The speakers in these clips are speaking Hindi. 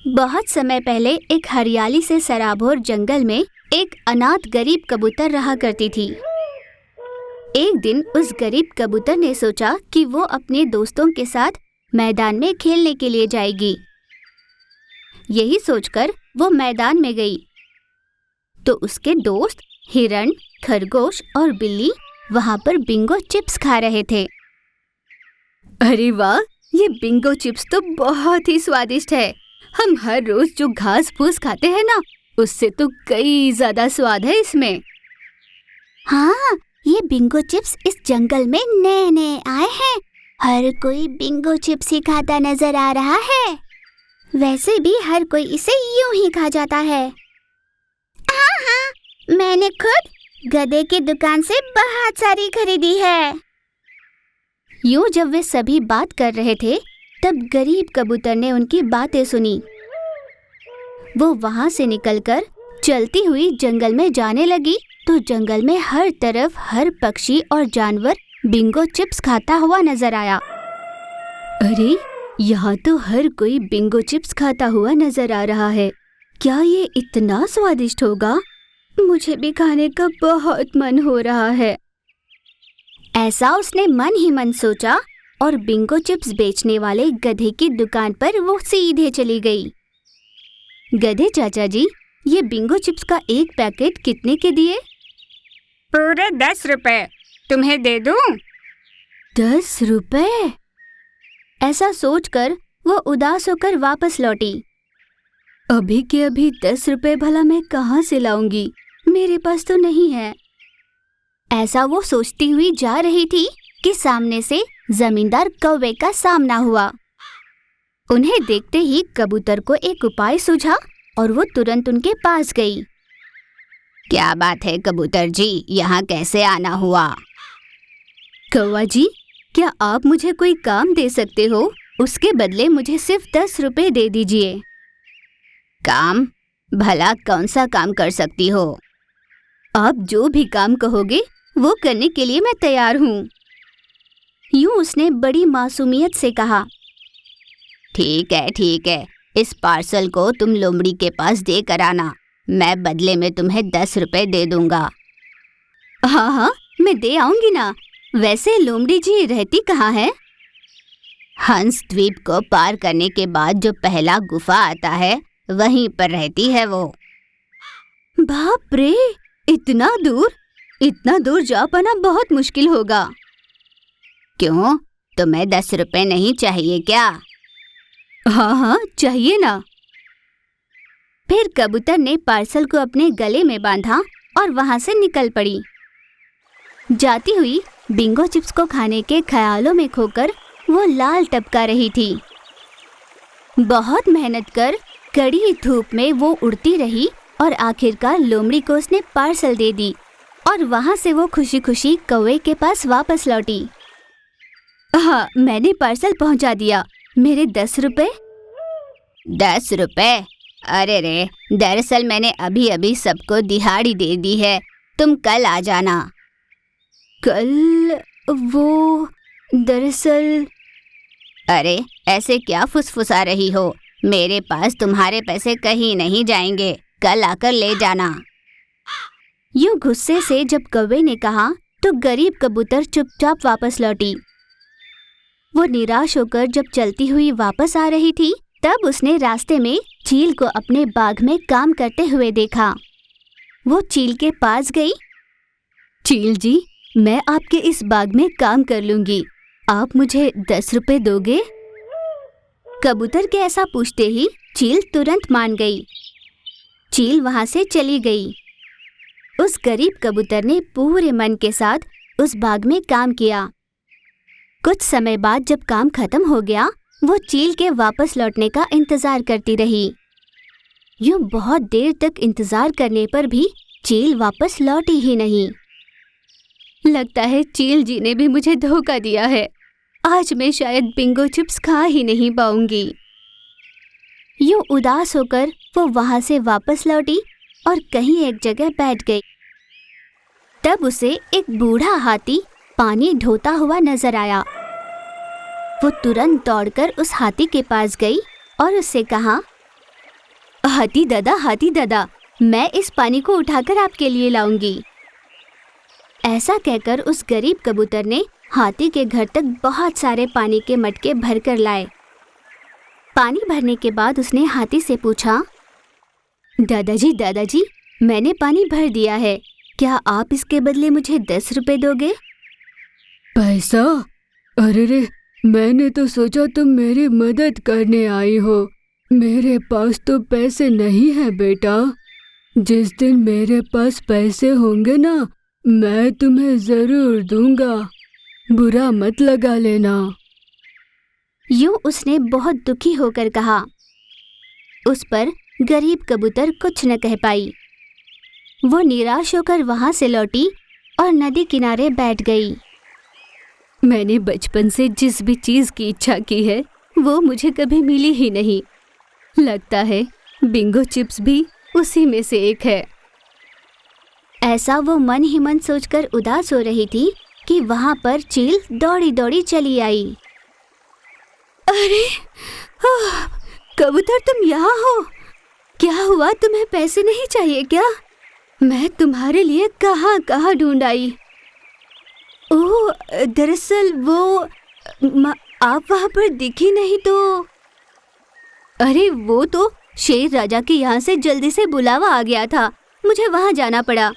बहुत समय पहले एक हरियाली से सराबोर जंगल में एक अनाथ गरीब कबूतर रहा करती थी। एक दिन उस गरीब कबूतर ने सोचा कि वो अपने दोस्तों के साथ मैदान में खेलने के लिए जाएगी। यही सोचकर वो मैदान में गई तो उसके दोस्त हिरण, खरगोश और बिल्ली वहां पर बिंगो चिप्स खा रहे थे। अरे वाह, ये बिंगो चिप्स तो बहुत ही स्वादिष्ट है। हम हर रोज जो घास फूस खाते हैं ना, उससे तो कई ज्यादा स्वाद है इसमें। हाँ, ये बिंगो चिप्स इस जंगल में नए नए आए हैं। हर कोई बिंगो चिप्स ही खाता नजर आ रहा है। वैसे भी हर कोई इसे यूं ही खा जाता है। हाँ, मैंने खुद गधे की दुकान से बहुत सारी खरीदी है। यूं जब वे सभी बात कर रहे थे, तब गरीब कबूतर ने उनकी बातें सुनी। वो वहां से निकलकर चलती हुई जंगल में जाने लगी तो जंगल में हर तरफ हर पक्षी और जानवर बिंगो चिप्स खाता हुआ नजर आया। अरे, यहाँ तो हर कोई बिंगो चिप्स खाता हुआ नजर आ रहा है। क्या ये इतना स्वादिष्ट होगा? मुझे भी खाने का बहुत मन हो रहा है। ऐसा उसने मन ही मन सोचा और बिंगो चिप्स बेचने वाले गधे की दुकान पर वो सीधे चली गई। गधे चाचा जी, ये बिंगो चिप्स का एक पैकेट कितने के दिए? पूरे 10 रुपए। तुम्हें दे दूं? 10 रुपए? ऐसा सोचकर वो उदास होकर वापस लौटी। अभी के अभी 10 रुपए भला मैं कहाँ से लाऊंगी? मेरे पास तो नहीं है। ऐसा वो सोचती हुई जा रही थी कि सामने से जमींदार कौवे का सामना हुआ। उन्हें देखते ही कबूतर को एक उपाय सूझा और वो तुरंत उनके पास गई। क्या बात है कबूतर जी, यहाँ कैसे आना हुआ? कौवा जी, क्या आप मुझे कोई काम दे सकते हो? उसके बदले मुझे सिर्फ 10 रुपए दे दीजिए। काम? भला कौन सा काम कर सकती हो? आप जो भी काम कहोगे वो करने के लिए मैं तैयार हूँ। यूं उसने बड़ी मासूमियत से कहा। ठीक है, इस पार्सल को तुम लोमड़ी के पास दे कर आना। मैं बदले में तुम्हें 10 रुपए दे दूंगा। हाँ, मैं दे आऊंगी ना। वैसे लोमड़ी जी रहती कहाँ है? हंस द्वीप को पार करने के बाद जो पहला गुफा आता है, वहीं पर रहती है वो। बाप रे, इतना दूर जा पाना बहुत मुश्किल होगा। क्यों, तुम्हें 10 रुपए नहीं चाहिए क्या? हाँ, चाहिए ना। फिर कबूतर ने पार्सल को अपने गले में बांधा और वहां से निकल पड़ी। जाती हुई बिंगो चिप्स को खाने के ख्यालों में खोकर वो लाल टपका रही थी। बहुत मेहनत कर कड़ी धूप में वो उड़ती रही और आखिरकार लोमड़ी को उसने पार्सल दे दी और वहां से वो खुशी खुशी कौवे के पास वापस लौटी। हाँ, मैंने पार्सल पहुंचा दिया। मेरे 10 रुपए? 10 रुपए? अरे रे, दरअसल मैंने अभी अभी सबको दिहाड़ी दे दी है। तुम कल आ जाना। कल? वो दरअसल... अरे, ऐसे क्या फुसफुसा रही हो? मेरे पास तुम्हारे पैसे कहीं नहीं जाएंगे। कल आकर ले जाना। यूं गुस्से से जब कौवे ने कहा तो गरीब कबूतर चुपचाप वापस लौटी। वो निराश होकर जब चलती हुई वापस आ रही थी, तब उसने रास्ते में चील को अपने बाग में काम करते हुए देखा। वो चील के पास गई। चील जी, मैं आपके इस बाग में काम कर लूंगी। आप मुझे 10 रुपए दोगे? कबूतर के ऐसा पूछते ही चील तुरंत मान गई। चील वहां से चली गई। उस गरीब कबूतर ने पूरे मन के साथ उस बाग में काम किया। कुछ समय बाद जब काम खत्म हो गया, वो चील के वापस लौटने का इंतजार करती रही। यूं बहुत देर तक इंतजार करने पर भी चील वापस लौटी ही नहीं। लगता है चील जी ने भी मुझे धोखा दिया है। आज मैं शायद बिंगो चिप्स खा ही नहीं पाऊंगी। यूं उदास होकर वो वहां से वापस लौटी और कहीं एक जगह बैठ गई। तब उसे एक बूढ़ा हाथी पानी ढोता हुआ नजर आया। वो तुरंत दौड़कर उस हाथी के पास गई और उससे कहा, हाथी दादा, मैं इस पानी को उठाकर आपके लिए लाऊंगी। ऐसा कहकर उस गरीब कबूतर ने हाथी के घर तक बहुत सारे पानी के मटके भरकर लाए। पानी भरने के बाद उसने हाथी से पूछा, दादाजी, मैंने पानी भर दिया है, क्या आप इसके बदले मुझे 10 रुपए दोगे? पैसा? अरे, मैंने तो सोचा तुम मेरी मदद करने आई हो। मेरे पास तो पैसे नहीं है बेटा। जिस दिन मेरे पास पैसे होंगे ना, मैं तुम्हें जरूर दूंगा, बुरा मत लगा लेना। यूं उसने बहुत दुखी होकर कहा। उस पर गरीब कबूतर कुछ न कह पाई। वो निराश होकर वहां से लौटी और नदी किनारे बैठ गई। मैंने बचपन से जिस भी चीज की इच्छा की है वो मुझे कभी मिली ही नहीं। लगता है बिंगो चिप्स भी उसी में से एक है। ऐसा वो मन ही मन सोचकर उदास हो रही थी कि वहां पर चील दौड़ी दौड़ी चली आई। अरे कबूतर, तुम यहाँ हो? क्या हुआ, तुम्हें पैसे नहीं चाहिए क्या? मैं तुम्हारे लिए कहाँ कहाँ ढूंढ आई। ओह, दरअसल वो आप वहाँ पर दिखी नहीं तो। अरे वो तो शेर राजा के यहाँ से जल्दी से बुलावा आ गया था, मुझे वहाँ जाना पड़ा।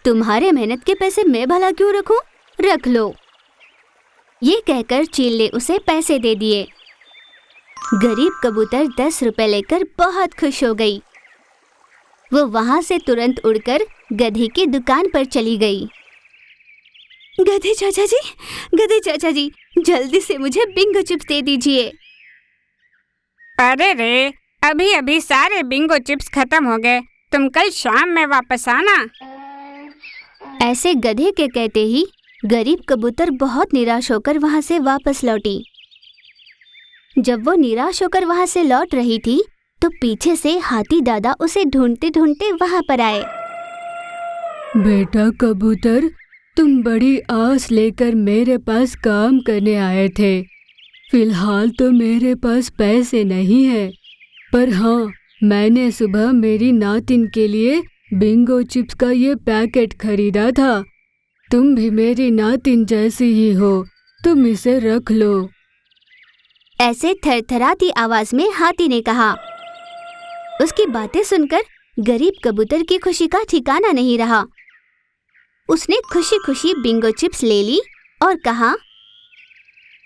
तुम्हारे मेहनत के पैसे मैं भला क्यों रखूं? रख लो। ये कहकर चील ने उसे पैसे दे दिए। गरीब कबूतर 10 रुपए लेकर बहुत खुश हो गई। वो वहां से तुरंत उड़कर गधे की दुकान पर चली गई। गधे चाचा जी, जल्दी से मुझे बिंगो चिप्स दे दीजिए। अरे रे, अभी अभी सारे बिंगो चिप्स खत्म हो गए, तुम कल शाम में वापस आना। ऐसे गधे के कहते ही गरीब कबूतर बहुत निराश होकर वहां से वापस लौटी। जब वो निराश होकर वहां से लौट रही थी तो पीछे से हाथी दादा उसे ढूंढते ढूंढते वहां पर आए। बेटा कबूतर, तुम बड़ी आस लेकर मेरे पास काम करने आए थे। फिलहाल तो मेरे पास पैसे नहीं है, पर हाँ, मैंने सुबह मेरी नातिन के लिए बिंगो चिप्स का ये पैकेट खरीदा था। तुम भी मेरी नातिन जैसी ही हो, तुम इसे रख लो। ऐसे थरथराती आवाज में हाथी ने कहा। उसकी बातें सुनकर गरीब कबूतर की खुशी का ठिकाना नहीं रहा। उसने खुशी खुशी बिंगो चिप्स ले ली और कहा,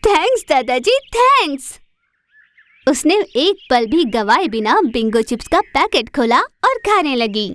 थैंक्स दादाजी, थैंक्स। उसने एक पल भी गवाए बिना बिंगो चिप्स का पैकेट खोला और खाने लगी।